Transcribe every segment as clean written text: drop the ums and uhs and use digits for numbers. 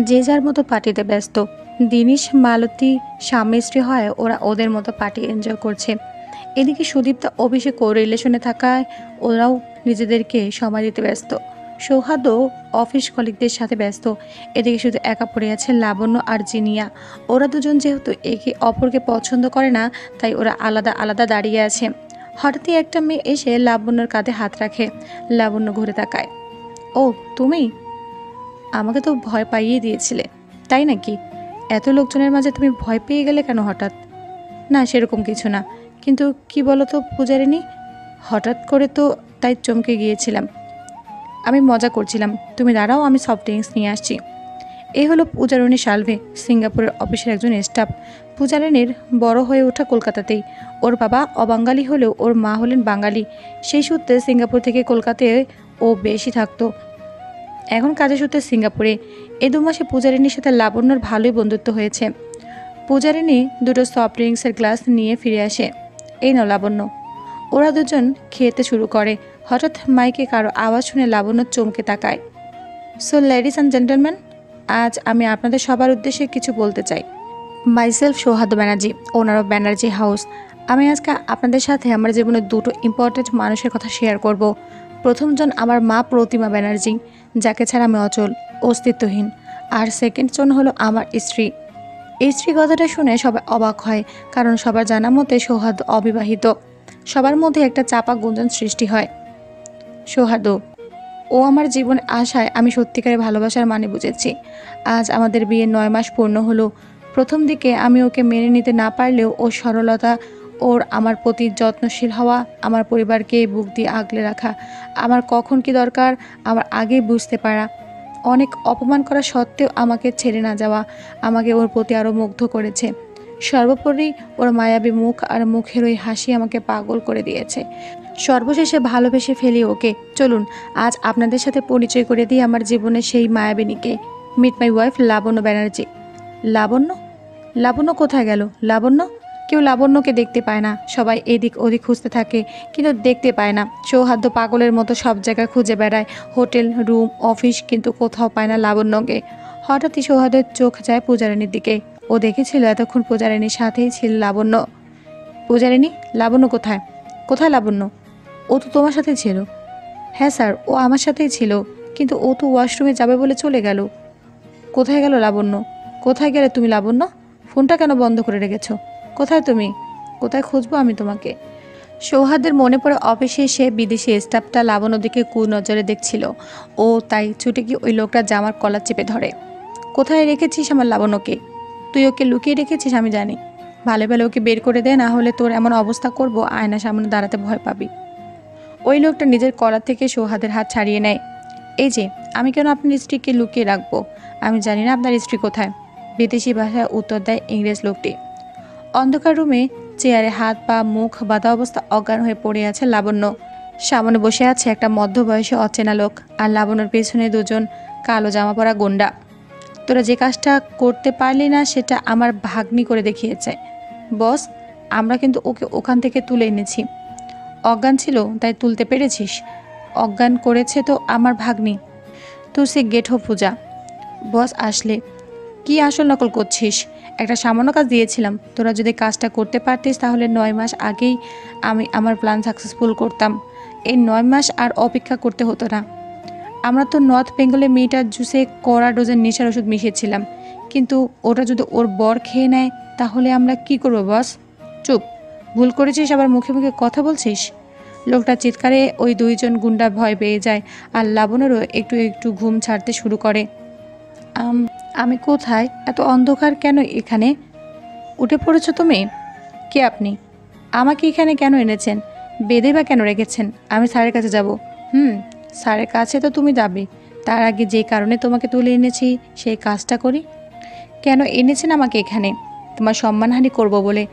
যে যার মতো পার্টিতে ব্যস্ত। দিনিশ মালতী স্বামী স্ত্রী হয়, ওরা ওদের মতো পার্টি এনজয় করছে। এদিকে সুদীপ্তা অভিষেক ও রিলেশনে থাকায় ওরাও নিজেদেরকে সময় দিতে ব্যস্ত। সৌহার্দ্য অফিস কলিগদের সাথে ব্যস্ত। এদিকে শুধু একা পড়ে আছে লাবণ্য আর জিনিয়া। ওরা দুজন যেহেতু একে অপরকে পছন্দ করে না, তাই ওরা আলাদা আলাদা দাঁড়িয়ে আছে। হঠাৎই একটা মেয়ে এসে লাবণ্যর কাঁধে হাত রাখে। লাবণ্য ঘুরে তাকায়। ও, তুমি? আমাকে তো ভয় পাইয়ে দিয়েছিলে, তাই নাকি? এত লোকজনের মাঝে তুমি ভয় পেয়ে গেলে কেন হঠাৎ? না, সেরকম কিছু না। কিন্তু কি বলো তো পূজারিনী, হঠাৎ করে তো তাই চমকে গিয়েছিলাম। আমি মজা করছিলাম। তুমি দাঁড়াও, আমি সফট ড্রিঙ্কস নিয়ে আসছি। এই হলো পূজারিনী শালভে, সিঙ্গাপুরের অফিসের একজন স্টাফ। পূজারিনীর বড় হয়ে ওঠা কলকাতাতেই। ওর বাবা অবাঙালি হলেও ওর মা হলেন বাঙালি। সেই সূত্রে সিঙ্গাপুর থেকে কলকাতায় ও বেশি থাকতো। এখন কাজের সূত্রে সিঙ্গাপুরে। এই 2 মাসে পূজারিনীর সাথে লাবণ্যর ভালোই বন্ধুত্ব হয়েছে। পূজারিনী দুটো সফট ড্রিঙ্কসের গ্লাস নিয়ে ফিরে আসে। এই নাও লাবণ্য। ওরা দুজন খেতে শুরু করে। হঠাৎ মাইকে কারো আওয়াজ শুনে লাবণ্য চমকে তাকায়। সো লেডিস অ্যান্ড জেন্টলম্যান, আজ আমি আপনাদের সবার উদ্দেশ্যে কিছু বলতে চাই। Myself Souhardya Banerjee, owner of Banerjee house. আমি আজকে আপনাদের সাথে আমার জীবনের দুটো ইম্পর্টেন্ট মানুষের কথা শেয়ার করব। প্রথমজন আমার মা প্রতিমা ব্যানার্জি, যাকে ছাড়া আমি অচল, অস্তিত্বহীন। আর সেকেন্ড জন হলো আমার স্ত্রী। এই স্ত্রী কথাটা শুনে সবাই অবাক হয়, কারণ সবার জানা মতে সৌহার্দ্য অবিবাহিত। সবার মধ্যে একটা চাপা গুঞ্জন সৃষ্টি হয়। সৌহার্দ্য, ও আমার জীবনে আসায় আমি সত্যিকারের ভালোবাসার মানে বুঝেছি। আজ আমাদের বিয়ে 9 মাস পূর্ণ হলো। প্রথম দিকে আমি ওকে মেনে নিতে না পারলেও ওর সরলতা, ওর আমার প্রতি যত্নশীল হওয়া, আমার পরিবারকে বুক দিয়ে আগলে রাখা, আমার কখন কি দরকার আমার আগেই বুঝতে পারা, অনেক অপমান করা সত্ত্বেও আমাকে ছেড়ে না যাওয়া, আমাকে ওর প্রতি আরও মুগ্ধ করেছে। সর্বোপরি ওর মায়াবী মুখ আর মুখের ওই হাসি আমাকে পাগল করে দিয়েছে। সর্বশেষে ভালোবেসে ফেলি ওকে। চলুন আজ আপনাদের সাথে পরিচয় করে দিই আমার জীবনের সেই মায়াবিনীকে। মিট মাই ওয়াইফ লাবণ্য ব্যানার্জি। লাবণ্য? লাবণ্য কোথায় গেল? লাবণ্য? কেউ লাবণ্যকে দেখতে পায় না। সবাই এদিক ওদিক খুঁজতে থাকে, কিন্তু দেখতে পায় না। সৌহার্দ্য পাগলের মতো সব জায়গায় খুঁজে বেড়ায়, হোটেল, রুম, অফিস, কিন্তু কোথাও পায় না লাবণ্যকে। হঠাৎই সৌহার্দ্যের চোখ যায় পূজারিনীর দিকে। ও দেখেছিল এতক্ষণ পূজারিনীর সাথেই ছিল লাবণ্য। পূজারিনী, লাবণ্য কোথায়? কোথায় লাবণ্য? ও তো তোমার সাথে ছিল। হ্যাঁ স্যার, ও আমার সাথেই ছিল, কিন্তু ও তো ওয়াশরুমে যাবে বলে চলে গেল। কোথায় গেল লাবণ্য? কোথায় গেলে তুমি লাবণ্য? ফোনটা কেন বন্ধ করে রেখেছ? কোথায় তুমি? কোথায় খুঁজবো আমি তোমাকে? সৌহার্দ্যের মনে পড়ে অফিসে সে বিদেশি স্টাফটা লাবণ্যর দিকে কুনজরে দেখছিল। ও তাই ছুটে গিয়ে ওই লোকটা জামার কলার চেপে ধরে। কোথায় রেখেছিস আমার লাবণ্যকে? তুই ওকে লুকিয়ে রেখেছিস আমি জানি। ভালো ভালো ওকে বের করে দে, না হলে তোর এমন অবস্থা করব আয়নার সামনে দাঁড়াতে ভয় পাবি। ওই লোকটা নিজের কলার থেকে সৌহার্দ্যের হাত ছাড়িয়ে নেয়। এই যে, আমি কেন আপনার স্ত্রীকে লুকিয়ে রাখবো? আমি জানি না আপনার স্ত্রী কোথায়। বিদেশি ভাষায় উত্তর দেয় ইংরেজ লোকটি। অন্ধকার রুমে চেয়ারে হাত পা মুখ বাঁধা অবস্থা অজ্ঞান হয়ে পড়ে আছে লাবণ্য। সামনে বসে আছে একটা মধ্যবয়সী অচেনা লোক, আর লাবণ্যর পেছনে দুজন কালো জামা পরা গুন্ডা। তোরা যে কাজটা করতে পারলি না সেটা আমার ভাগ্নি করে দেখিয়েছে। বস, আমরা কিন্তু ওকে ওখান থেকে তুলে এনেছি। অজ্ঞান ছিল তাই তুলতে পেরেছিস? অজ্ঞান করেছে তো আমার ভাগ্নি। তুই সে গেট হো পূজা। বস আসলে। কি আসল নকল করছিস? একটা সামান্য কাজ দিয়েছিলাম, তোরা যদি কাজটা করতে পারতিস তাহলে 9 মাস আগেই আমি আমার প্ল্যান সাকসেসফুল করতাম। এই 9 মাস আর অপেক্ষা করতে হতো না। আমরা তো নর্থ বেঙ্গলে মেয়েটার জুসে কড়া ডোজের নেশার ওষুধ মিশিয়েছিলাম, কিন্তু ওটা যদি ওর বর খেয়ে নেয় তাহলে আমরা কি করবো বস? চুপ। ভুল করেছিস আবার মুখে মুখে কথা বলছিস। লোকটা চিৎকারে ওই 2জন গুন্ডা ভয় পেয়ে যায়, আর লাবণেরও একটু একটু ঘুম ছাড়তে শুরু করে। আমি কোথায়? এত অন্ধকার কেন এখানে? উঠে পড়েছো তুমি? কে আপনি? আমাকে এখানে কেন এনেছেন? বেঁধে বা কেন রেখেছেন? আমি স্যারের কাছে যাব। স্যারের কাছে তো তুমি যাবে, তার আগে যে কারণে তোমাকে তুলে এনেছি সেই কাজটা করি। কেন এনেছেন আমাকে এখানে? তোমার সম্মানহানি করব বলে,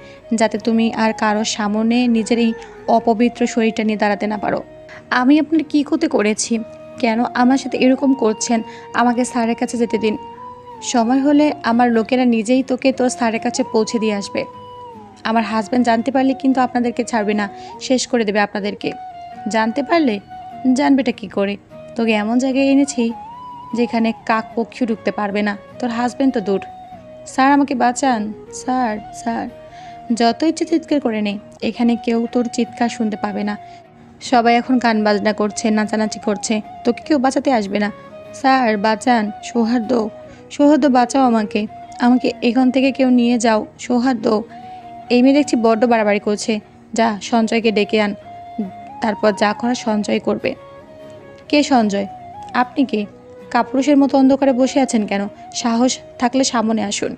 যাতে তুমি আর কারোর সামনে নিজের এই অপবিত্র শরীরটা নিয়ে দাঁড়াতে না পারো। আমি আপনার কী ক্ষতি করেছি? কেন আমার সাথে এরকম করছেন? আমাকে স্যারের কাছে যেতে দিন। সময় হলে আমার লোকেরা নিজেই তোকে তোর স্যারের কাছে পৌঁছে দিয়ে আসবে। আমার হাজব্যান্ড জানতে পারলে কিন্তু আপনাদেরকে ছাড়বে না, শেষ করে দেবে আপনাদেরকে। জানতে পারলে? জানবেটা কি করে? তোকে এমন জায়গায় এনেছি যেখানে কাক পক্ষীও ঢুকতে পারবে না। তোর হাজবেন্ড তো দূর। স্যার আমাকে বাঁচান, স্যার স্যার। যত ইচ্ছে চিৎকার করে নে, এখানে কেউ তোর চিৎকার শুনতে পাবে না। সবাই এখন গান বাজনা করছে, নাচানাচি করছে, তোকে কেউ বাঁচাতে আসবে না। স্যার বাঁচান, সৌহার্দ্য, সৌহার্দ্য বাঁচাও আমাকে, আমাকে এখান থেকে কেউ নিয়ে যাও, সৌহার্দ্য। এই মেয়ে দেখছি বড্ড বাড়াবাড়ি করছে। যা সঞ্জয়কে ডেকে আন, তারপর যা করা সঞ্জয় করবে। কে সঞ্জয়? আপনি কে? কাপুরুষের মতো অন্ধকারে বসে আছেন কেন? সাহস থাকলে সামনে আসুন।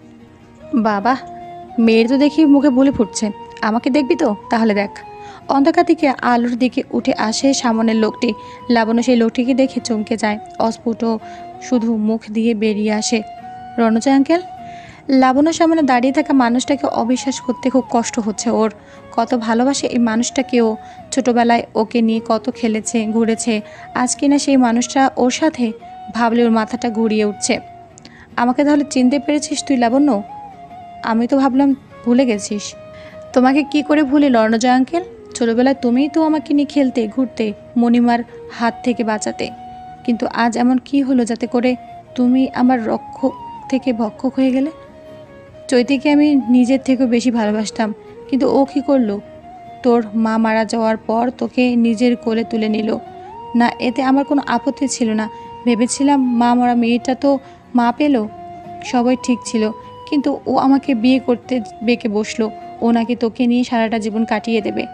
বাবা, মেয়ের তো দেখি মুখে বুলি ফুটছে। আমাকে দেখবি তো? তাহলে দেখ। অন্ধকার থেকে আলোর দিকে উঠে আসে সামনের লোকটি। লাবণ্য সেই লোকটিকে দেখে চমকে যায়। অস্ফুট শুধু মুখ দিয়ে বেরিয়ে আসে, রণজয় আঙ্কেল। লাবণ্যর সামনে দাঁড়িয়ে থাকা মানুষটাকে অবিশ্বাস করতে খুব কষ্ট হচ্ছে ওর। কত ভালোবাসে এই মানুষটাকেও। ছোটবেলায় ওকে নিয়ে কত খেলেছে, ঘুরেছে। আজ কিনা সেই মানুষটা ওর সাথে, ভাবলে ওর মাথাটা ঘুরিয়ে উঠছে। আমাকে তাহলে চিনতে পেরেছিস তুই, লাবণ্য? আমি তো ভাবলাম ভুলে গেছিস। তোমাকে কি করে ভুলি রণজয় আঙ্কেল? ছোটবেলায় তুমিই তো আমাকে নিয়ে খেলতে, ঘুরতে, মণিমার হাত থেকে বাঁচাতে। কিন্তু আজ এমন কি হলো যাতে করে তুমি আমার রক্ষক থেকে ভক্ষক হয়ে গেলে? চৈতিকে আমি নিজের থেকেও বেশি ভালোবাসতাম, কিন্তু ও কী করলো? তোর মা মারা যাওয়ার পর তোকে নিজের কোলে তুলে নিল না, এতে আমার কোনো আপত্তি ছিল না। ভেবেছিলাম মা মরা মেয়েটা তো মা পেল, সবাই ঠিক ছিল। কিন্তু ও আমাকে বিয়ে করতে বেঁকে বসলো। ও নাকি তোকে নিয়ে সারাটা জীবন কাটিয়ে দেবে।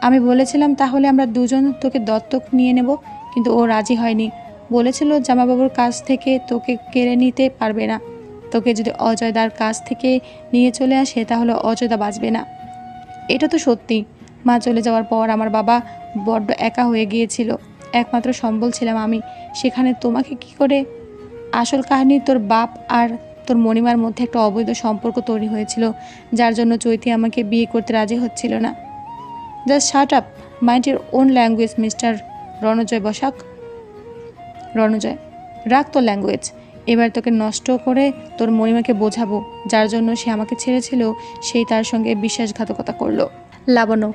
আমি বলেছিলাম তাহলে আমরা দুজন তোকে দত্তক নিয়ে নেব, কিন্তু ও রাজি হয়নি। বলেছিল জামাইবাবুর কাছ থেকে তোকে কেড়ে নিতে পারবে না। তোকে যদি অজয়দার কাছ থেকে নিয়ে চলে আসে তাহলে অজয়দা বাঁচবে না। এটা তো সত্যি। মা চলে যাওয়ার পর আমার বাবা বড্ড একা হয়ে গিয়েছিল। একমাত্র সম্বল ছিলাম আমি। সেখানে তোমাকে কি করে? আসল কাহিনী, তোর বাপ আর তোর মণিমার মধ্যে একটা অবৈধ সম্পর্ক তৈরি হয়েছিল, যার জন্য চৈতি আমাকে বিয়ে করতে রাজি হচ্ছিল না। Just shut up, mind your own language mister Ranajoy Basak. Ranajoy, রাখ তোর ল্যাঙ্গুয়েজ। এবার তোকে নষ্ট করে তোর মণিমাকে বোঝাবো, যার জন্য সে আমাকে ছেড়েছিল, সেই তার সঙ্গে বিশ্বাসঘাতকতা করলো। লাবণ্য,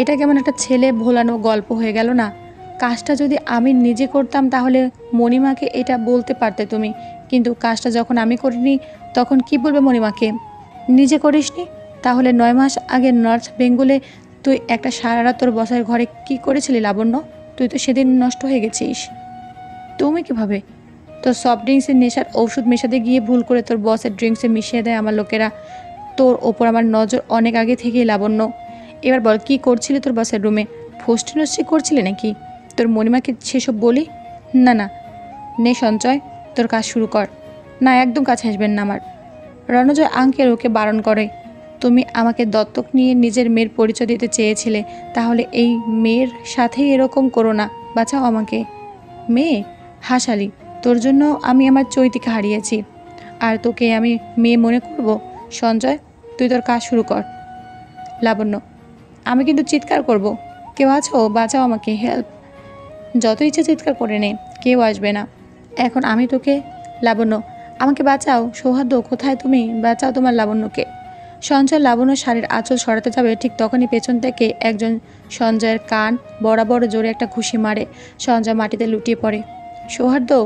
এটা কেমন একটা ছেলে ভোলানো গল্প হয়ে গেল না? কাজটা যদি আমি নিজে করতাম তাহলে মণিমাকে এটা বলতে পারতে তুমি, কিন্তু কাজটা যখন আমি করিনি তখন কি বলবে মণিমাকে? নিজে করিসনি? তাহলে 9 মাস আগে নর্থ বেঙ্গলে তুই একটা সারা রাত তোর বসের ঘরে কি করেছিলি লাবণ্য? তুই তো সেদিন নষ্ট হয়ে গেছিস। তুমি কিভাবে? তোর সফট ড্রিঙ্কসের নেশার ঔষধ মেশাতে গিয়ে ভুল করে তোর বসের ড্রিঙ্কসে মিশিয়ে দেয় আমার লোকেরা। তোর ওপর আমার নজর অনেক আগে থেকেই লাবণ্য। এবার বল, কি করছিলি তোর বসের রুমে? ফষ্টি নষ্টি করছিলি নাকি? তোর মণিমাকে সেসব বলি? না না, নে সঞ্চয়, তোর কাজ শুরু কর। না, একদম কাছে আসবেন না আমার। রণজয় আঙ্কেল ওকে বারণ করে। তুমি আমাকে দত্তক নিয়ে নিজের মেয়ের পরিচয় দিতে চেয়েছিলে, তাহলে এই মেয়ের সাথেই এরকম করো না, বাঁচাও আমাকে। মেয়ে? হাসালি, তোর জন্য আমি আমার চৈতিকে হারিয়েছি, আর তোকে আমি মেয়ে মনে করব? সঞ্জয়, তুই তোর কাজ শুরু কর। লাবণ্য, আমি কিন্তু চিৎকার করব। কেউ আছো? বাঁচাও আমাকে, হেল্প। যত ইচ্ছে চিৎকার করে নে, কেউ আসবে না। এখন আমি তোকে। লাবণ্য, আমাকে বাঁচাও। সৌহার্দ্য, কোথায় তুমি? বাঁচাও তোমার লাবণ্যকে। সঞ্জয় লাবণ্য শাড়ির আঁচল সরাতে যাবে, ঠিক তখনই পেছন থেকে একজন সঞ্জয়ের কান বরাবর জোরে একটা ঘুষি মারে। সঞ্জয় মাটিতে লুটিয়ে পড়ে। সৌহার্দ্য।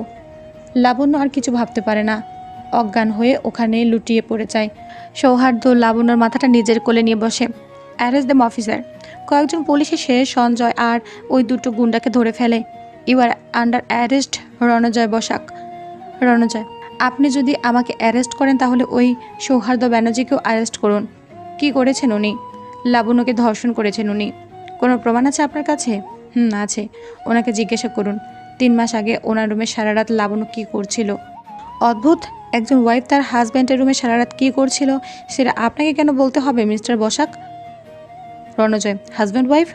লাবণ্য আর কিছু ভাবতে পারে না, অজ্ঞান হয়ে ওখানে লুটিয়ে পড়ে যায়। সৌহার্দ্য লাবণ্যর মাথাটা নিজের কোলে নিয়ে বসে। Arrest them officer. কয়েকজন পুলিশ এসে সঞ্জয় আর ওই দুটো গুন্ডাকে ধরে ফেলে। You are under arrest Ranajoy Basak. Ranajoy, আপনি যদি আমাকে অ্যারেস্ট করেন তাহলে ওই সৌহার্দ্য ব্যানার্জিকেও অ্যারেস্ট করুন। কি করেছেন উনি? লাবণ্যকে ধর্ষণ করেছেন উনি। কোনো প্রমাণ আছে আপনার কাছে? আছে। ওনাকে জিজ্ঞাসা করুন 3 মাস আগে ওনার রুমে সারা রাত লাবণ্য কী করছিল। অদ্ভুত, একজন ওয়াইফ তার হাজব্যান্ডের রুমে সারা রাত কী করছিল সেটা আপনাকে কেন বলতে হবে mister Basak? Ranajoy, husband wife?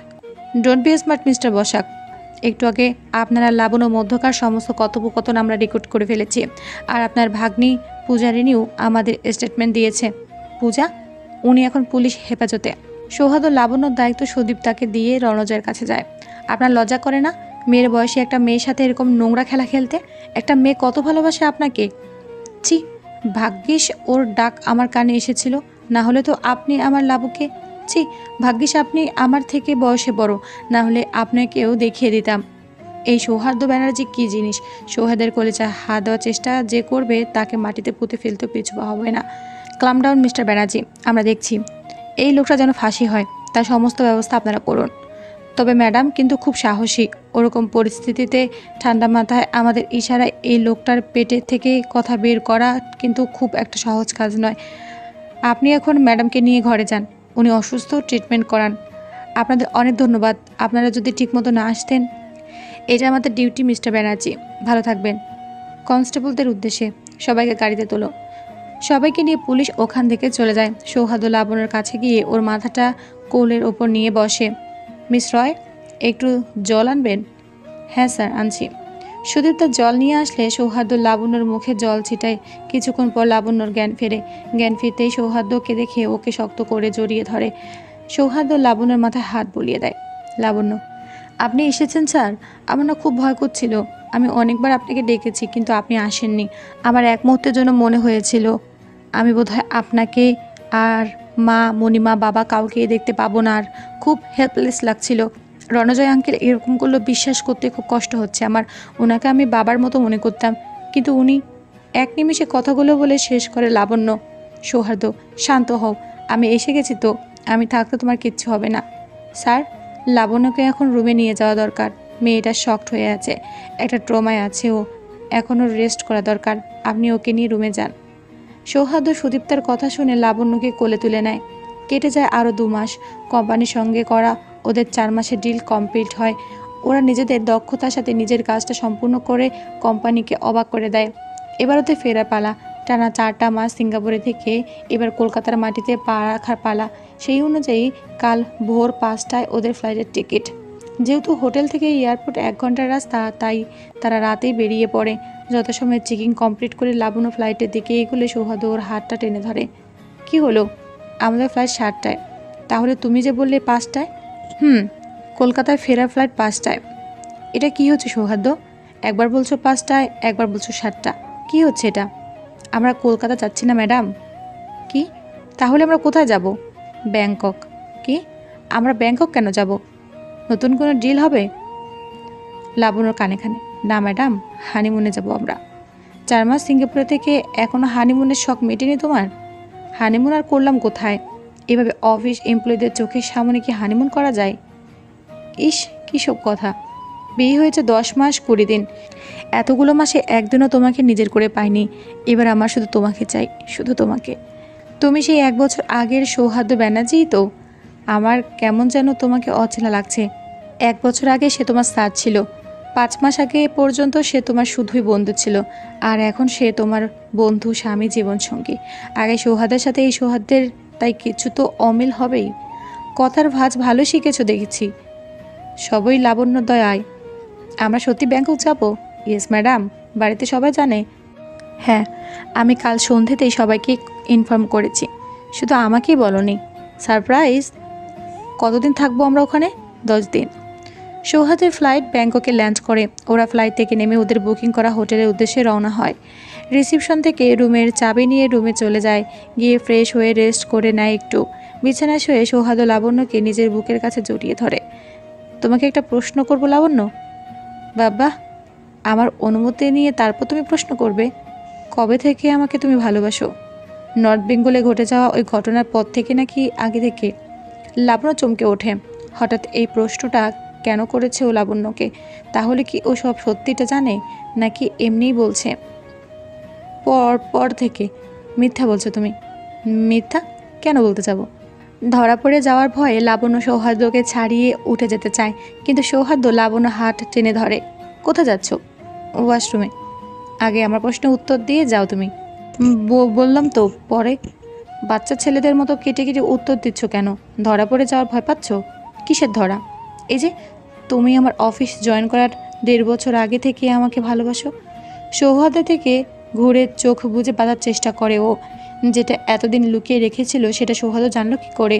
Don't be smart mister Basak. একটু আগে আপনারা লাবণ্য মধ্যকার সমস্ত কথোপকথন আমরা রেকর্ড করে ফেলেছি, আর আপনার ভাগ্নি পূজারিনীও আমাদের স্টেটমেন্ট দিয়েছে। পূজা? উনি এখন পুলিশ হেফাজতে। সৌহার্দ্য লাবণ্যর দায়িত্ব সুদীপ্তাকে দিয়ে রণজয়ের কাছে যায়। আপনার লজ্জা করে না মেয়ের বয়সে একটা মেয়ের সাথে এরকম নোংরা খেলা খেলতে? একটা মেয়ে কত ভালোবাসে আপনাকে। ছি, ভাগ্যিস ওর ডাক আমার কানে এসেছিল, না হলে তো আপনি আমার লাবুকে। ছি, ভাগ্যিস আপনি আমার থেকে বয়সে বড়, না হলে আপনাকেও দেখিয়ে দিতাম। এই সৌহার্দ্য ব্যানার্জি কী জিনিস? সৌহার্দের কলিজায় হাত দেওয়ার চেষ্টা যে করবে তাকে মাটিতে পুঁতে ফেলতে পিছু পা হবে না। ক্লাম ডাউন মিস্টার ব্যানার্জি, আমরা দেখছি। এই লোকটা যেন ফাঁসি হয় তার সমস্ত ব্যবস্থা আপনারা করুন। তবে ম্যাডাম কিন্তু খুব সাহসী। ওরকম পরিস্থিতিতে ঠান্ডা মাথায় আমাদের ইশারায় এই লোকটার পেটে থেকে কথা বের করা কিন্তু খুব একটা সহজ কাজ নয়। আপনি এখন ম্যাডামকে নিয়ে ঘরে যান, উনি অসুস্থ, ট্রিটমেন্ট করান। আপনাদের অনেক ধন্যবাদ। আপনারা যদি ঠিকমতো না আসতেন। এটা আমাদের ডিউটি মিস্টার ব্যানার্জি, ভালো থাকবেন। কনস্টেবলদের উদ্দেশ্যে, সবাইকে গাড়িতে তোলো। সবাইকে নিয়ে পুলিশ ওখান থেকে চলে যায়। সৌহার্দ্য লাবণ্যর কাছে গিয়ে ওর মাথাটা কোলের ওপর নিয়ে বসে। মিস রয়, একটু জল আনবেন? হ্যাঁ স্যার, আনছি। সুদীপ্তা জল নিয়ে আসলে সৌহার্দ্য লাবণ্যর মুখে জল ছিটায়। কিছুক্ষণ পর লাবণ্যর জ্ঞান ফেরে। জ্ঞান ফিরতেই সৌহার্দ্যকে দেখে ওকে শক্ত করে জড়িয়ে ধরে। সৌহার্দ্য লাবণ্যর মাথায় হাত বুলিয়ে দেয়। লাবণ্য, আপনি এসেছেন স্যার? আমার না খুব ভয় করছিল। আমি অনেকবার আপনাকে ডেকেছি কিন্তু আপনি আসেননি। আমার এক মুহূর্তের জন্য মনে হয়েছিল আমি বোধহয় আপনাকে আর মা, মণিমা, বাবা কাউকে দেখতে পাবো না। আর খুব হেল্পলেস লাগছিল। রণজয় আঙ্কেল এরকম করলো বিশ্বাস করতে খুব কষ্ট হচ্ছে আমার। ওনাকে আমি বাবার মতো মনে করতাম, কিন্তু উনি এক নিমিষে কথাগুলো বলে শেষ করে লাবণ্য। সৌহার্দ্য, শান্ত হও, আমি এসে গেছি তো। আমি থাকতে তোমার কিচ্ছু হবে না। স্যার, লাবণ্যকে এখন রুমে নিয়ে যাওয়া দরকার। মেয়েটা শকড হয়ে আছে, একটা ট্রমায় আছে ও, এখনও রেস্ট করা দরকার। আপনি ওকে নিয়ে রুমে যান। সৌহার্দ্য সুদীপ্তার কথা শুনে লাবণ্যকে কোলে তুলে নেয়। কেটে যায় আরও 2 মাস। কোম্পানির সঙ্গে করা ওদের 4 মাসের ডিল কমপ্লিট হয়। ওরা নিজেদের দক্ষতার সাথে নিজের কাজটা সম্পূর্ণ করে কোম্পানিকে অবাক করে দেয়। এবার ওদের ফেরার পালা। টানা 4টা মাস সিঙ্গাপুরে থেকে এবার কলকাতার মাটিতে পা রাখার পালা। সেই অনুযায়ী কাল ভোর 5টায় ওদের ফ্লাইটের টিকিট। যেহেতু হোটেল থেকে এয়ারপোর্ট 1 ঘন্টার রাস্তা, তাই তারা রাতেই বেরিয়ে পড়ে। যথাসময়ে চেকিং কমপ্লিট করে লাবণ্য ফ্লাইটের দিকে এগুলো সৌহার্দ্য ওর হাতটা টেনে ধরে। কি হলো? আমাদের ফ্লাইট 7টায়। তাহলে তুমি যে বললে 5টায়? কলকাতায় ফেরার ফ্লাইট 5টায়। এটা কি হচ্ছে সৌহার্দ্য? একবার বলছো 5টায়, একবার বলছো 7টা। কি হচ্ছে এটা? আমরা কলকাতা যাচ্ছি না ম্যাডাম। কি? তাহলে আমরা কোথায় যাব? ব্যাংকক। কি? আমরা ব্যাংকক কেন যাব? নতুন কোনো ডিল হবে? লাবণ্যর কানে কানে, না ম্যাডাম, হানিমুনে যাব আমরা। 4 মাস সিঙ্গাপুরে থেকে এখনও হানিমুনের শখ মেটেনি তোমার? হানিমুন আর করলাম কোথায়? এভাবে অফিস এমপ্লয়ীদের চোখের সামনে কি হানিমুন করা যায়? ইস, কী সব কথা! বিয়ে হয়েছে 10 মাস 20 দিন। এতগুলো মাসে একদিনও তোমাকে নিজের করে পাইনি। এবার আমার শুধু তোমাকে চাই, শুধু তোমাকে। তুমি সেই 1 বছর আগের সৌহার্দ্য ব্যানার্জিই তো? আমার কেমন যেন তোমাকে অচেনা লাগছে। 1 বছর আগে সে তোমার স্যার ছিল, 5 মাস আগে পর্যন্ত সে তোমার শুধুই বন্ধু ছিল, আর এখন সে তোমার বন্ধু, স্বামী, জীবনসঙ্গী। আগে সৌহার্দের সাথে এই সৌহার্দের, তাই কিছু তো অমিল হবেই। কথার ভাঁজ ভালো শিখেছো দেখেছি। সবই লাবণ্য দয়ায়। আমরা সত্যি ব্যাংকক যাব? Yes madam. বাড়িতে সবাই জানে? হ্যাঁ, আমি কাল সন্ধ্যেতেই সবাইকে ইনফর্ম করেছি। শুধু আমাকেই বলনি। সারপ্রাইজ। কতদিন থাকবো আমরা ওখানে? 10 দিন। সৌহার্দের ফ্লাইট ব্যাংককে ল্যান্ড করে। ওরা ফ্লাইট থেকে নেমে ওদের বুকিং করা হোটেলের উদ্দেশ্যে রওনা হয়। রিসিপশন থেকে রুমের চাবি নিয়ে রুমে চলে যায়। গিয়ে ফ্রেশ হয়ে রেস্ট করে নেয় একটু। বিছানায় শুয়ে সৌহার্দ্য লাবণ্যকে নিজের বুকের কাছে জড়িয়ে ধরে। তোমাকে একটা প্রশ্ন করবো লাবণ্য? বাবা, আমার অনুমতি নিয়ে তারপর তুমি প্রশ্ন করবে? কবে থেকে আমাকে তুমি ভালোবাসো? নর্থ বেঙ্গলে ঘটে যাওয়া ওই ঘটনার পর থেকে নাকি আগে থেকে? লাবণ্য চমকে ওঠে। হঠাৎ এই প্রশ্নটা কেন করেছে ও লাবণ্যকে? তাহলে কি ও সব সত্যিটা জানে, নাকি এমনিই বলছে? পর থেকে। মিথ্যা বলছো তুমি। মিথ্যা কেন বলতে যাব? ধরা পড়ে যাওয়ার ভয়ে লাবণ্য সৌহার্দ্যকে ছাড়িয়ে উঠে যেতে চায়, কিন্তু সৌহার্দ্য লাবণ্য হাত টেনে ধরে। কোথায় যাচ্ছ? ওয়াশরুমে। আগে আমার প্রশ্নের উত্তর দিয়ে যাও তুমি। বললাম তো পরে। বাচ্চা ছেলেদের মতো কেটে কেটে উত্তর দিচ্ছ কেন? ধরা পড়ে যাওয়ার ভয় পাচ্ছ? কিসের ধরা? এই যে তুমি আমার অফিস জয়েন করার 1.5 বছর আগে থেকে আমাকে ভালোবাসো। সৌহার্দ্য থেকে ঘুরে চোখ বুজে বাঁধার চেষ্টা করে ও। যেটা এতদিন লুকিয়ে রেখেছিল সেটা সৌহার্দ্য জানলো কি করে?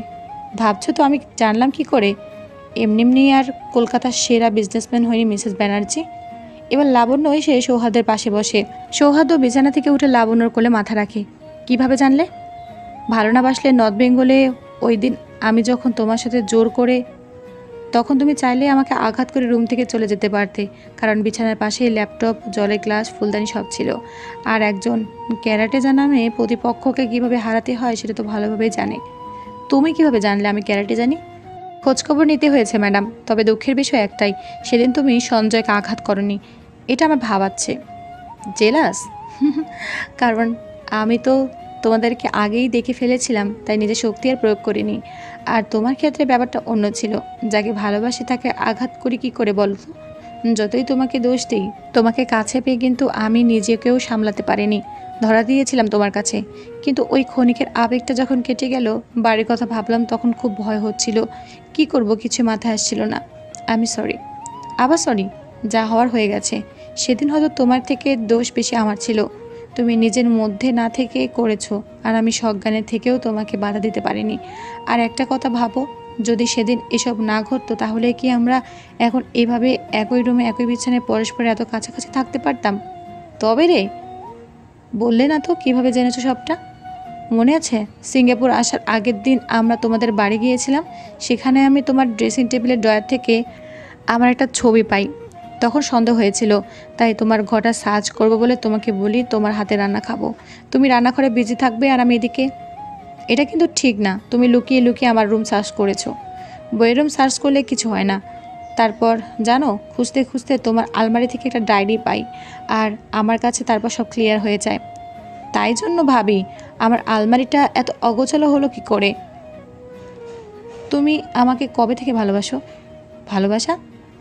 ভাবছো তো আমি জানলাম কি করে? এমনি আর কলকাতার সেরা বিজনেসম্যান হয়নি মিসেস ব্যানার্জি। এবার লাবণ্য এসে সৌহার্দ্যের পাশে বসে। সৌহার্দ্য বিছানা থেকে উঠে লাবণ্যর কোলে মাথা রাখে। কিভাবে জানলে? ভালো না বাসলে নর্থ বেঙ্গলে ওই দিন আমি যখন তোমার সাথে জোর করে তখন তুমি চাইলে আমাকে আঘাত করে রুম থেকে চলে যেতে পারতে, কারণ বিছানার পাশে ল্যাপটপ, জলের গ্লাস, ফুলদানি সব ছিল। আর একজন ক্যারাটে নামে প্রতিপক্ষকে কিভাবে হারাতে হয় সেটা তো ভালোভাবেই জানে। তুমি কিভাবে জানলে আমি ক্যারাটে জানি? খোঁজখবর নিতে হয়েছে ম্যাডাম, তবে দুঃখের বিষয় একটাই, সেদিন তুমি সঞ্জয়কে আঘাত করনি। এটা আমার ভাবাচ্ছে। জেলাস? কারণ আমি তো তোমাদেরকে আগেই দেখে ফেলেছিলাম, তাই নিজের শক্তি আর প্রয়োগ করিনি। আর তোমার ক্ষেত্রে ব্যাপারটা অন্য ছিল। যাকে ভালোবাসি তাকে আঘাত করি কি করে বলো তো? যতই তোমাকে দোষ দিই, তোমাকে কাছে পেয়ে কিন্তু আমি নিজেকেও সামলাতে পারিনি। ধরা দিয়েছিলাম তোমার কাছে, কিন্তু ওই ক্ষণিকের আবেগটা যখন কেটে গেল, বাড়ির কথা ভাবলাম, তখন খুব ভয় হচ্ছিল। কি করব কিছু মাথায় আসছিল না। আমি সরি। আবার সরি? যা হওয়ার হয়ে গেছে। সেদিন হয়তো তোমার থেকে দোষ বেশি আমার ছিল। তুমি নিজের মধ্যে না থেকে করেছো, আর আমি সজ্ঞানের থেকেও তোমাকে বাধা দিতে পারিনি। আর একটা কথা ভাবো, যদি সেদিন এসব না ঘটতো তাহলে কি আমরা এখন এভাবে একই রুমে একই বিছানায় পরস্পর এত কাছাকাছি থাকতে পারতাম? তবে রে, বললে না তো কিভাবে জেনেছো সবটা? মনে আছে সিঙ্গাপুর আসার আগের দিন আমরা তোমাদের বাড়ি গিয়েছিলাম? সেখানে আমি তোমার ড্রেসিং টেবিলের ড্রয়ার থেকে আমার একটা ছবি পাই। তখন সন্দেহ হয়েছিল, তাই তোমার ঘরটা সার্চ করবো বলে তোমাকে বলি তোমার হাতে রান্না খাবো। তুমি রান্নাঘরে বিজি থাকবে আর আমি এদিকে। এটা কিন্তু ঠিক না, তুমি লুকিয়ে লুকিয়ে আমার রুম সার্চ করেছো। বইয়ের রুম সার্চ করলে কিছু হয় না। তারপর জানো, খুঁজতে খুঁজতে তোমার আলমারি থেকে একটা ডায়েরি পাই, আর আমার কাছে তারপর সব ক্লিয়ার হয়ে যায়। তাই জন্য ভাবি, আমার আলমারিটা এত অগোছালো হলো কি করে? তুমি আমাকে কবে থেকে ভালোবাসো? ভালোবাসা?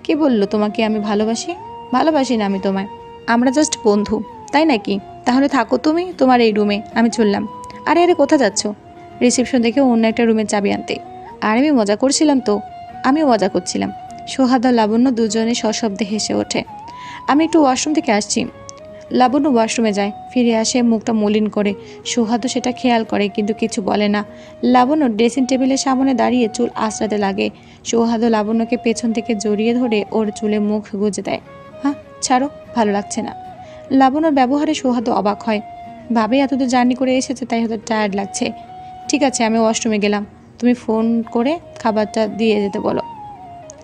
কে বললো তোমাকে আমি ভালোবাসি? ভালোবাসি না আমি তোমায়। আমরা জাস্ট বন্ধু, তাই নাকি? তাহলে থাকো তুমি তোমার এই রুমে, আমি চললাম। আরে আরে, কোথা যাচ্ছ? রিসেপশন থেকে অন্য একটা রুমের চাবি আনতে। আর আমি মজা করছিলাম তো। আমিও মজা করছিলাম। সোহাদ আর লাবণ্য দুজনে সশব্দে হেসে ওঠে। আমি একটু ওয়াশরুম থেকে আসছি। লাবণ্য ওয়াশরুমে যায়, ফিরে আসে মুখটা মলিন করে। সোহাদও সেটা খেয়াল করে, কিন্তু কিছু বলে না। লাবণ্য ড্রেসিং টেবিলের সামনে দাঁড়িয়ে চুল আঁচড়াতে লাগে। সোহাদও লাবণ্যকে পেছন থেকে জড়িয়ে ধরে ওর চুলে মুখ গুজে দেয়। হ্যাঁ, ছাড়ো, ভালো লাগছে না। লাবণ্যর ব্যবহারে সোহাদও অবাক হয়। ভাবে এতদূর জার্নি করে এসেছে, তাই হয়তো টায়ার্ড লাগছে। ঠিক আছে, আমি ওয়াশরুমে গেলাম, তুমি ফোন করে খাবারটা দিয়ে যেতে বলো।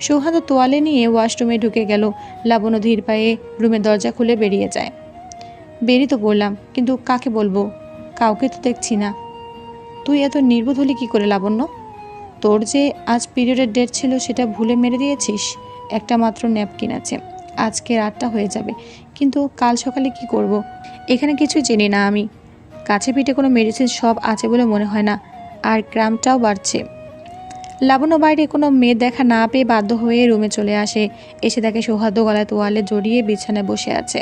সোহাদও তোয়ালে নিয়ে ওয়াশরুমে ঢুকে গেল। লাবণ্য ধীর পায়ে রুমের দরজা খুলে বেরিয়ে যায়। বেরিয়ে তো পড়লাম, কিন্তু কাকে বলবো? কাউকে তো দেখছি না। তুই এত নির্বোধ হলি কি করে লাবণ্য? তোর যে আজ পিরিয়ডের ডেট ছিল সেটা ভুলে মেরে দিয়েছিস। একটা মাত্র ন্যাপকিন আছে, আজকে রাতটা হয়ে যাবে, কিন্তু কাল সকালে কি করব? এখানে কিছুই চিনি না আমি। কাছে পিঠে কোনো মেডিসিন সব আছে বলে মনে হয় না, আর ক্রামটাও বাড়ছে। লাবণ্য বাইরে কোনো মেয়ে দেখা না পেয়ে বাধ্য হয়ে রুমে চলে আসে। এসে দেখে সৌহার্দ্য গলায় তোয়ালে জড়িয়ে বিছানায় বসে আছে।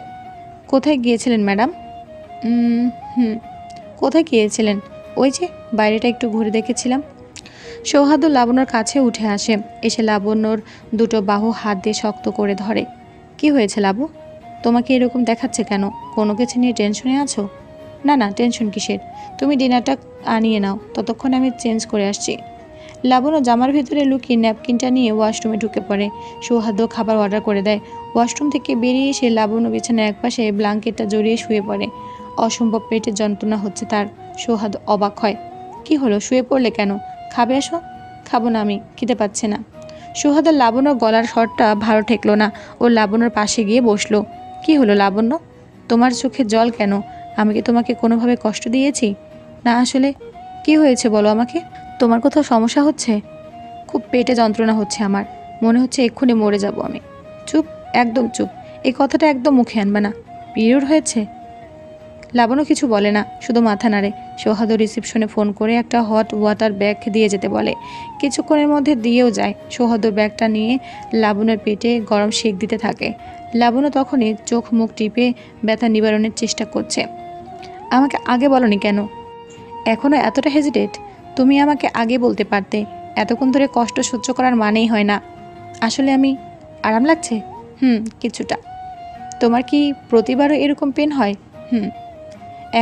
কোথায় গিয়েছিলেন ম্যাডাম? হুম। কোথায় গিয়েছিলেন? ওই যে বাইরেটা একটু ঘুরে দেখেছিলাম। সৌহার্দ্য লাবণ্যর কাছে উঠে আসে, এসে লাবণ্যর দুটো বাহু হাত দিয়ে শক্ত করে ধরে। কি হয়েছে লাবু? তোমাকে এরকম দেখাচ্ছে কেন? কোনো কিছু নিয়ে টেনশনে আছো? না না, টেনশন কিসের? তুমি ডিনারটা আনিয়ে নাও, ততক্ষণ আমি চেঞ্জ করে আসছি। লাবণ্য জামার ভিতরে লুকিয়ে ন্যাপকিনটা নিয়ে ওয়াশরুমে ঢুকে পড়ে। সৌহার্দ্য খাবার অর্ডার করে দেয়। ওয়াশরুম থেকে বেরিয়ে এসে লাবণ্য বিছানার একপাশে ব্ল্যাঙ্কেটটা জড়িয়ে শুয়ে পড়ে। অসম্ভব পেটে যন্ত্রণা হচ্ছে তার। সৌহার্দ্য অবাক হয়। কি হলো, শুয়ে পড়লে কেন? খাবে আসো। খাবো না আমি, খেতে পাচ্ছে না। সৌহার্দ্য লাবণ্যর গলার স্বরটা ভালো ঠেকলো না। ও লাবণ্যর পাশে গিয়ে বসলো। কি হলো লাবণ্য, তোমার চোখে জল কেন? আমি কি তোমাকে কোনোভাবে কষ্ট দিয়েছি? না, আসলে কি হয়েছে বলো আমাকে। তোমার কোথাও সমস্যা হচ্ছে? খুব পেটে যন্ত্রণা হচ্ছে আমার, মনে হচ্ছে এক্ষুনি মরে যাব আমি। চুপ, একদম চুপ, এই কথাটা একদম মুখে আনবে না। পিরিয়ড হয়েছে? লাবণ্য কিছু বলে না, শুধু মাথা নাড়ে। সৌহার্দ্য রিসেপশনে ফোন করে একটা হট ওয়াটার ব্যাগ দিয়ে যেতে বলে। কিছুক্ষণের মধ্যে দিয়েও যায়। সৌহার্দ্য ব্যাগটা নিয়ে লাবণ্যের পেটে গরম সেঁক দিতে থাকে। লাবণ্য তখনই চোখ মুখ টিপে ব্যথা নিবারণের চেষ্টা করছে। আমাকে আগে বলনি কেন? এখনও এতটা হেজিটেট? তুমি আমাকে আগে বলতে পারতে। এতক্ষণ ধরে কষ্ট সহ্য করার মানেই হয় না। আসলে আমি, আরাম লাগছে? কিছুটা। তোমার কি প্রতিবারও এরকম পেন হয়?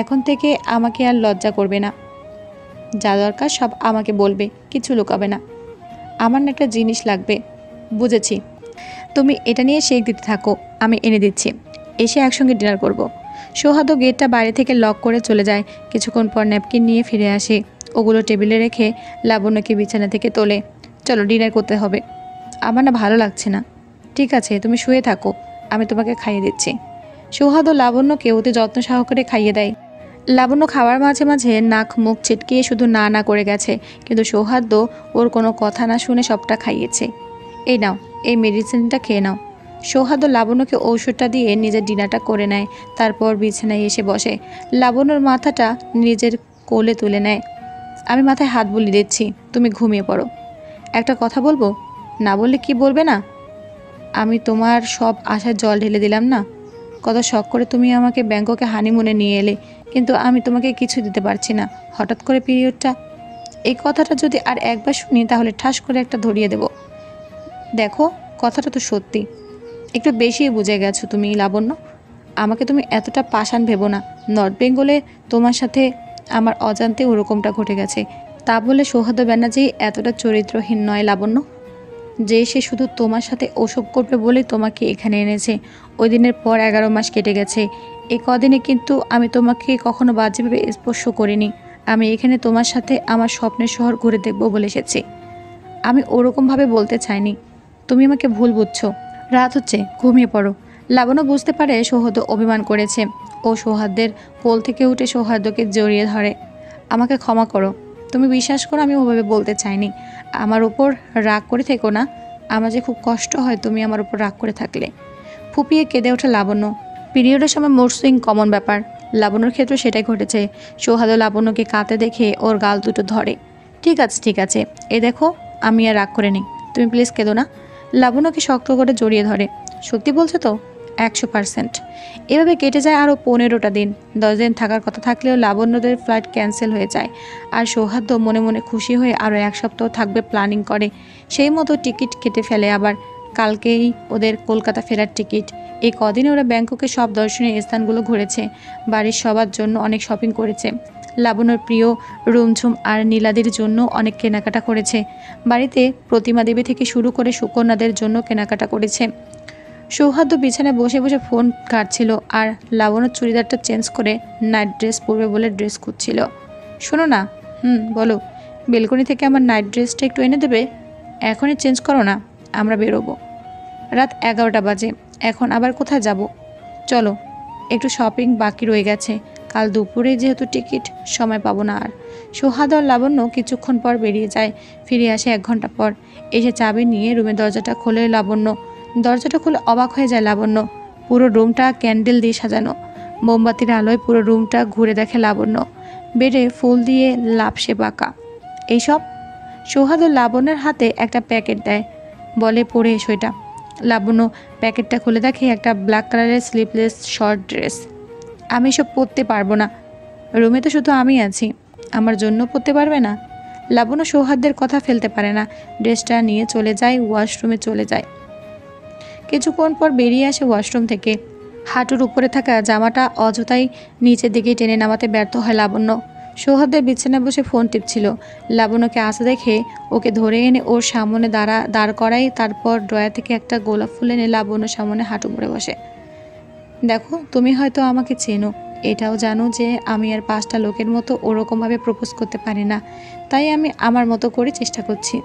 এখন থেকে আমাকে আর লজ্জা করবে না। যা দরকার সব আমাকে বলবে, কিছু লুকাবে না। আমার না একটা জিনিস লাগবে। বুঝেছি, তুমি এটা নিয়ে শেক দিতে থাকো, আমি এনে দিচ্ছি। এসে একসঙ্গে ডিনার করব। সৌহার্দ্য গেটটা বাইরে থেকে লক করে চলে যায়। কিছুক্ষণ পর ন্যাপকিন নিয়ে ফিরে আসে। ওগুলো টেবিলে রেখে লাবণ্যকে বিছানা থেকে তোলে। চলো, ডিনার করতে হবে। আমার না ভালো লাগছে না। ঠিক আছে, তুমি শুয়ে থাকো, আমি তোমাকে খাইয়ে দিচ্ছি। সৌহার্দ্য লাবণ্যকে অতি যত্ন সহকারে খাইয়ে দেয়। লাবণ্য খাওয়ার মাঝে মাঝে নাক মুখ ছিটকিয়ে শুধু না না করে গেছে, কিন্তু সৌহার্দ্য ওর কোনো কথা না শুনে সবটা খাইয়েছে। এই নাও, এই মেডিসিনটা খেয়ে নাও। সৌহার্দ্য লাবণ্যকে ঔষধটা দিয়ে নিজের ডিনারটা করে নেয়। তারপর বিছানায় এসে বসে। লাবণ্যর মাথাটা নিজের কোলে তুলে নেয়। আমি মাথায় হাত বুলিয়ে দিচ্ছি, তুমি ঘুমিয়ে পড়ো। একটা কথা বলবো? না বললে কি বলবে না? আমি তোমার সব আশায় জল ঢেলে দিলাম না। কত শখ করে তুমি আমাকে ব্যাংককে হানিমুনে নিয়ে এলে, কিন্তু আমি তোমাকে কিছু দিতে পারছি না। হঠাৎ করে পিরিয়ডটা। এই কথাটা যদি আর একবার শুনি তাহলে ঠাস করে একটা ধরিয়ে দেব। দেখো, কথাটা তো সত্যি। একটু বেশি বুঝে গেছো তুমি লাবণ্য। আমাকে তুমি এতটা পাষাণ ভেবো না। নর্থ বেঙ্গলে তোমার সাথে আমার অজান্তে ওরকমটা ঘটে গেছে। তা বলে সৌহার্দ্য ব্যানার্জি এতটা চরিত্রহীন নয় লাবণ্য যে সে শুধু তোমার সাথে ওসব করবে বলেই তোমাকে এখানে এনেছে। ওই দিনের পর 11 মাস কেটে গেছে। এই কদিনে কিন্তু আমি তোমাকে কখনো বাজেভাবে স্পর্শ করিনি। আমি এখানে তোমার সাথে আমার স্বপ্নের শহর ঘুরে দেখবো বলে এসেছি। আমি ওরকমভাবে বলতে চাইনি। তুমি আমাকে ভুল বুঝছো। রাত হচ্ছে, ঘুমিয়ে পড়ো। লাবণ্য বুঝতে পারে সৌহার্দ্য অভিমান করেছে। ও সৌহার্দ্যের কোল থেকে উঠে সৌহার্দ্যকে জড়িয়ে ধরে। আমাকে ক্ষমা করো। তুমি বিশ্বাস করো, আমি ওভাবে বলতে চাইনি। আমার উপর রাগ করে থেকো না। আমার যে খুব কষ্ট হয় তুমি আমার উপর রাগ করে থাকলে। ফুপিয়ে কেঁদে ওঠে লাবণ্য। পিরিয়ডের সময় মুড সুইং কমন ব্যাপার। লাবণ্যর ক্ষেত্রে সেটাই ঘটেছে। সৌহার্দ্য লাবণ্যকে কাঁদতে দেখে ওর গাল দুটো ধরে। ঠিক আছে, ঠিক আছে, এই দেখো, আমি আর রাগ করে নিই। তুমি প্লিজ কেঁদো না। লাবণ্যকে শক্ত করে জড়িয়ে ধরে। সত্যি বলছো তো? 100%। এভাবে কেটে যায় আরও 15টা দিন। 10 দিন থাকার কথা থাকলেও লাবণ্যদের ফ্লাইট ক্যান্সেল হয়ে যায়। আর সৌহার্দ্য মনে মনে খুশি হয়ে আরও 1 সপ্তাহ থাকবে প্ল্যানিং করে। সেই মতো টিকিট কেটে ফেলে। আবার কালকেই ওদের কলকাতা ফেরার টিকিট। এই কদিনে ওরা ব্যাংককের সব দর্শনীয় স্থানগুলো ঘুরেছে। বাড়ির সবার জন্য অনেক শপিং করেছে। লাবণ্যর প্রিয় রুমঝুম আর নীলাদির জন্য অনেক কেনাকাটা করেছে। বাড়িতে প্রতিমা দেবী থেকে শুরু করে সুকন্যাদের জন্য কেনাকাটা করেছে। সৌহার্দ্য বিছানায় বসে বসে ফোন ঘাঁটছিল আর লাবণ্য চুড়িদারটা চেঞ্জ করে নাইট ড্রেস পরবে বলে ড্রেস খুঁজছিল। শোনো না। বলো। বেলকনি থেকে আমার নাইট ড্রেসটা একটু এনে দেবে? এখনই চেঞ্জ করো না, আমরা বেরোবো। রাত 11টা বাজে। এখন আবার কোথায় যাব? চলো, একটু শপিং বাকি রয়ে গেছে। কাল দুপুরে যেহেতু টিকিট, সময় পাবো না আর। সৌহার্দ্য আর লাবণ্য কিছুক্ষণ পর বেরিয়ে যায়। ফিরে আসে 1 ঘন্টা পর। এসে চাবি নিয়ে রুমের দরজাটা খোলে লাবণ্য। দরজাটা খুলে অবাক হয়ে যায় লাবণ্য। পুরো রুমটা ক্যান্ডেল দিয়ে সাজানো। মোমবাতির আলোয় পুরো রুমটা ঘুরে দেখে লাবণ্য। বেডে ফুল দিয়ে লাপসে বাঁকা। এইসব? সৌহার্দ্য লাবণ্যের হাতে একটা প্যাকেট দেয়, বলে পরে এসো এটা। লাবণ্য প্যাকেটটা খুলে দেখে একটা ব্ল্যাক কালারের স্লিভলেস শর্ট ড্রেস। আমি এসব পরতে পারবো না। রুমে তো শুধু আমি আছি, আমার জন্য পরতে পারবে না? লাবণ্য সৌহার্দ্যের কথা ফেলতে পারে না। ড্রেসটা নিয়ে চলে যায়, ওয়াশরুমে চলে যায়। কিছুক্ষণ পর বেরিয়ে আসে ওয়াশরুম থেকে। হাঁটুর উপরে থাকা জামাটা অযথাই নিচের দিকে টেনে নামাতে ব্যর্থ হয় লাবণ্য। সৌহার্দ্যের বিছানায় বসে ফোন টিপছিল। লাবণ্যকে আসতে দেখে ওকে ধরে এনে ওর সামনে দাঁড় করাই। তারপর ড্রয়ার থেকে একটা গোলাপ ফুল এনে লাবণ্যর সামনে হাঁটু মুড়ে বসে। দেখো, তুমি হয়তো আমাকে চেনো, এটাও জানো যে আমি আর 5টা লোকের মতো ওরকমভাবে প্রপোজ করতে পারি না। তাই আমি আমার মতো করে চেষ্টা করছি।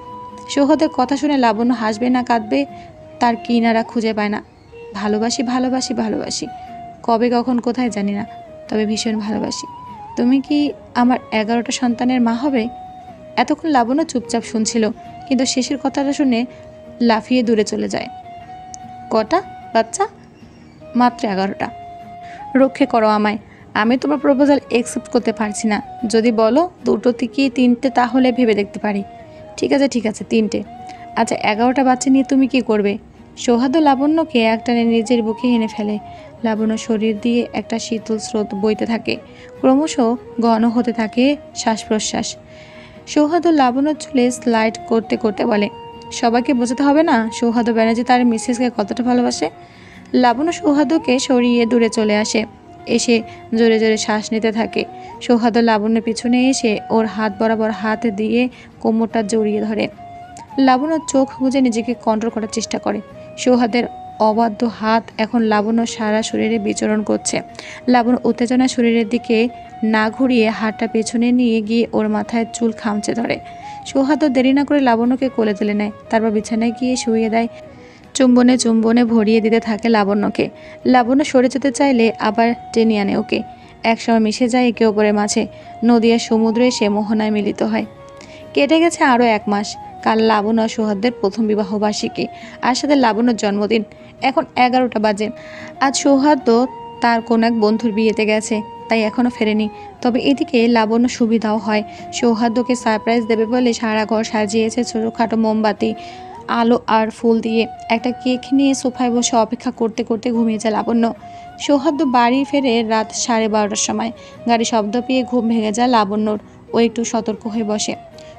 সৌহার্দ্যের কথা শুনে লাবণ্য হাসবে না কাঁদবে তার কিনারা খুঁজে পায় না। ভালোবাসি, ভালোবাসি, ভালোবাসি। কবে কখন কোথায় জানি না, তবে ভীষণ ভালোবাসি। তুমি কি আমার 11টা সন্তানের মা হবে? এতক্ষণ লাবণ্য চুপচাপ শুনছিল, কিন্তু শেষের কথাটা শুনে লাফিয়ে দূরে চলে যায়। কটা বাচ্চা? মাত্র 11টা। রক্ষে করো আমায়। আমি তোমার প্রপোজাল একসেপ্ট করতে পারছি না। যদি বলো 2টো থেকে 3টে তাহলে ভেবে দেখতে পারি। ঠিক আছে, ঠিক আছে, 3টে। আচ্ছা, 11টা বাচ্চা নিয়ে তুমি কি করবে? সৌহার্দ্য লাবণ্যকে একটানে নিজের বুকে এনে ফেলে। লাবণ্য শরীর দিয়ে একটা শীতল স্রোত বইতে থাকে। ক্রমশ ঘন হতে থাকে শ্বাস প্রশ্বাস। সৌহার্দ্য লাবণ্য চুলে স্লাইড করতে করতে বলে, সবাইকে বোঝাতে হবে না সৌহার্দ্য ব্যানার্জি তার মিসেসকে কতটা ভালোবাসে। লাবণ্য সৌহার্দ্যকে সরিয়ে দূরে চলে আসে। এসে জোরে জোরে শ্বাস নিতে থাকে। সৌহার্দ্য লাবণ্যের পিছনে এসে ওর হাত বরাবর হাত দিয়ে কোমরটা জড়িয়ে ধরে। লাবণ্য চোখ বুজে নিজেকে কন্ট্রোল করার চেষ্টা করে। সৌহার্দ্যের অবাধ্য হাত এখন লাবণ্য সারা শরীরে বিচরণ করছে। লাবণ্য উত্তেজনা শরীরের দিকে না ঘুরিয়ে হাতটা পেছনে নিয়ে গিয়ে ওর মাথায় চুল খামচে ধরে। সৌহার্দ্য দেরি না করে লাবণ্যকে কোলে তুলে নেয়, তারপর বিছানায় গিয়ে শুইয়ে দেয়। চুম্বনে চুম্বনে ভরিয়ে দিতে থাকে লাবণ্যকে। লাবণ্য সরে যেতে চাইলে আবার টেনে আনে ওকে। একসময় মিশে যায় একে অপরের মাঝে। নদী আর সমুদ্র এসে মোহনায় মিলিত হয়। কেটে গেছে আরও 1 মাস। কাল লাবণ্য আর সৌহার্দ্যের প্রথম বিবাহবার্ষিকী, আর সাথে লাবণ্যর জন্মদিন। এখন 11টা বাজে। আজ সৌহার্দ্য তার কোন এক বন্ধুর বিয়েতে গেছে, তাই এখনও ফেরেনি। তবে এদিকে লাবণ্য সুবিধাও হয়। সৌহার্দ্যকে সারপ্রাইজ দেবে বলে সারা ঘর সাজিয়েছে ছোটোখাটো মোমবাতি, আলো আর ফুল দিয়ে। একটা কেক নিয়ে সোফায় বসে অপেক্ষা করতে করতে ঘুমিয়ে যায় লাবণ্য। সৌহার্দ্য বাড়ি ফেরে রাত 12:30টার সময়। গাড়ি শব্দ পেয়ে ঘুম ভেঙে যায় লাবণ্যর। ও একটু সতর্ক হয়ে বসে।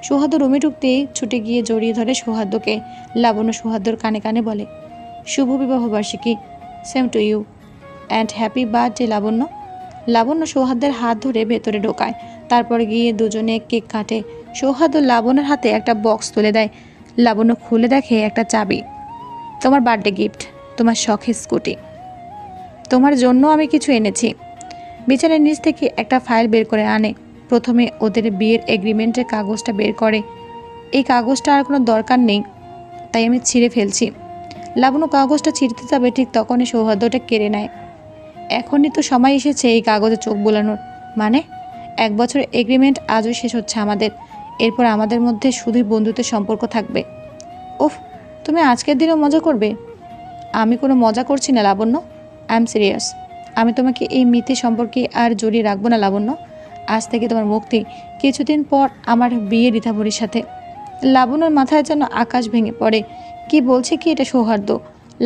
সৌহার্দ্য রুমে ঢুকতেই ছুটে গিয়ে জড়িয়ে ধরে সৌহার্দ্যকে। লাবণ্য সৌহার্দ্যর কানে কানে বলে, শুভ বিবাহবার্ষিকী। Same to you and happy birthday Labanya. Labanya সৌহার্দ্যের হাত ধরে ভেতরে ঢোকায়। তারপর গিয়ে দুজনে কেক কাটে। সৌহার্দ্য লাবণ্যের হাতে একটা বক্স তুলে দেয়। লাবণ্য খুলে দেখে একটা চাবি। তোমার বার্থডে গিফট, তোমার শখের স্কুটি। তোমার জন্য আমি কিছু এনেছি। বিছানার নিচ থেকে একটা ফাইল বের করে আনে। প্রথমে ওদের বিয়ের এগ্রিমেন্টের কাগজটা বের করে। এই কাগজটা আর কোনো দরকার নেই, তাই আমি ছিঁড়ে ফেলছি। লাবণ্য কাগজটা ছিঁড়তে যাবে, ঠিক তখনই সৌহার্দ্যটা কেড়ে নেয়। এখনই তো সময় এসেছে এই কাগজে চোখ বোলানোর। মানে 1 বছরের এগ্রিমেন্ট আজও শেষ হচ্ছে আমাদের। এরপর আমাদের মধ্যে শুধুই বন্ধুত্বের সম্পর্ক থাকবে। উফ, তুমি আজকের দিনও মজা করবে? আমি কোনো মজা করছি না লাবণ্য, আই এম সিরিয়াস। আমি তোমাকে এই মিথ্যে সম্পর্কে আর জড়িয়ে রাখবো না লাবণ্য। আজ থেকে তোমার মুক্তি। কিছুদিন পর আমার বিয়ে ঋতাভরির সাথে। লাবণ্যর মাথায় যেন আকাশ ভেঙে পড়ে। কি বলছে কি এটা সৌহার্দ্য?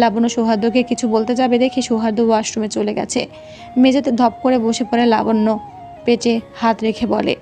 লাবণ্য সৌহার্দ্যকে কিছু বলতে যাবে দেখে সৌহার্দ্য ওয়াশরুমে চলে গেছে। মেঝেতে ধপ করে বসে পড়ে লাবণ্য, পেটে হাত রেখে বলে,